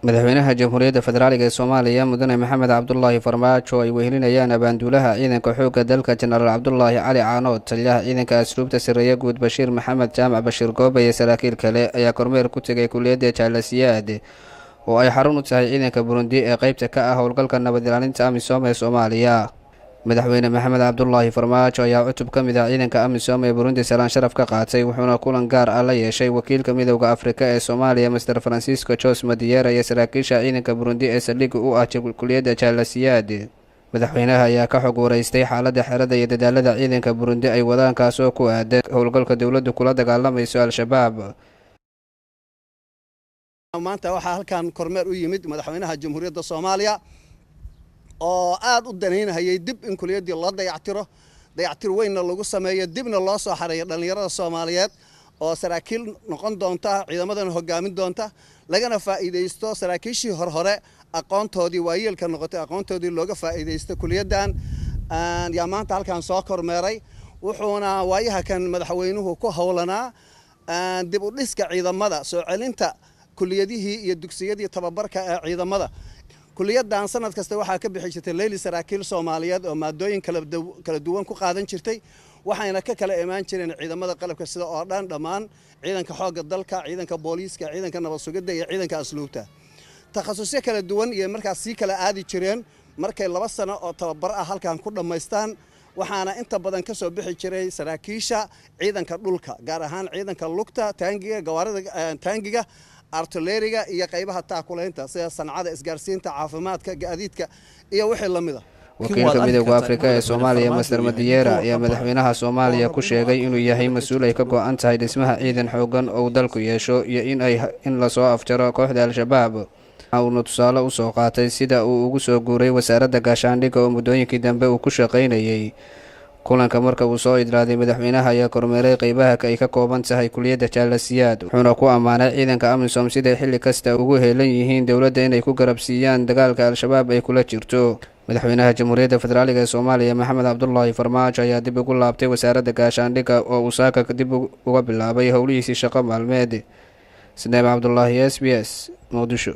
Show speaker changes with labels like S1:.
S1: madaxweynaha jamhuuriyadda federaalk ee Soomaaliya mudane Maxamed Cabdullaahi Farmaajo ay wehelinayaan abaanduulaha ciidanka xoogga dalka Jenaraal Cabdullaahi Cali Caanood taliyaha ciidanka asluubta sareeya guud Bashiir Maxamed Jaamac Bashiir Goobe iyo saraakiil kale ayaa kormeer ku tagay kulliyadda Jaalasiyaad oo ay xarun u tahay ciidanka Burundi ee qaybta ka ah howlgalka nabad ilaalinta AMISOM ee Soomaaliya. madaxweyne Maxamed Cabdullaahi Farmaajo ayaa cutub ka mid ah ciidanka AMISOM ee Burundi salaan sharaf ka qaatay wuxuuna kulan gaar ah la yeeshay wakiilka midowga Afrika ee Soomaaliya Mr Francisco Jose Madiera iyo saraakiisha ciidanka Burundi ee saldhigga u ah kulliyadda Jaalasiyaad. madaxweynaha ayaa ka xog wareystay xaaladda xerada iyo dadaalada ciidanka Burundi ay wadaan kaasoo ku aadan howlgalka dowladdu kula dagaalamayso Al-Shabaab.
S2: maanta waxaa halkan kormeer u yimid madaxweynaha jamhuuriyadda Soomaaliya oo aad u daneynayay dib in kulliyadii loo dayactir weynna lagu sameeyo dibna loo soo xareeyo dhalinyarada Soomaaliyeed oo saraakiil noqon doonta ciidamadan hogaamin doonta lagana faa'iideysto saraakiishii hore aqoontoodii waayeelka noqotay aqoontoodii looga faa'iideysto kulliyadan yaa maanta halkan soo kormeeray wuxuuna waayaha kan madaxweynuhu ku howlanaa dib u dhiska ciidamada soo celinta kulliyadihii iyo dugsiyadii tababarka ee ciidamada. kulliyadan sanad kasta waxaa ka bixi jirtay leyli saraakiil Soomaaliyeed oo maadooyin kala duwan ku qaadan jirtay waxayna ka kala imaan jireen ciidamada qalabka sida oo dhammaan ciidanka xoogga dalka ciidanka booliiska ciidanka nabad sugidda iyo ciidanka asluubta takhasusyo kala duwan iyo markaas si kala aadi jireen markay 2 sano oo tababar ah halkan ku dhameystaan waxaana inta badan ka soo bixi jiray saraakiisha ciidanka dhulka gaar ahaan ciidanka lugta taangiga gawaarida taangiga artilleriga iyo qaybaha taakuleynta sida sancada isgaarsiinta caafimaadka gaadiidka iyo wixii la mid ah.
S1: wakiilka midowga Afrika ee Soomaaliya Mr Madiera ayaa madaxweynaha Soomaaliya ku sheegay inuu yahay mas'uul ay ka go'an tahay dhismaha ciidan xoogan oo dalku yeesho iyo in la soo afjaro kooxda Al-Shabaab. waxaana tusaale u soo qaatay sida uu ugu soo guuray wasaaradda gaashaandhigga oo muddooyinkii dambe uu ku shaqaynayay. kulanka marka uu soo idlaaday madaxweynaha ayaa kormeeray qaybaha ay ka kooban tahay kulliyadda Jaalasiyaad wuxuuna ku ammaanay ciidanka AMISOM siday xilli kasta ugu heelan yihiin dowladda inay ku garab siiyaan dagaalka Al-Shabaab ay kula jirto. madaxweynaha jamhuuriyadda federaalk ee Soomaaliya Maxamed Cabdullaahi Farmaajo ayaa dib ugu laabtay wasaaradda gaashaandhigga oo uu saaka dib uga bilaabay howlihiisii shaqo maalmeed. Abdullaahi SBS Muqdisho.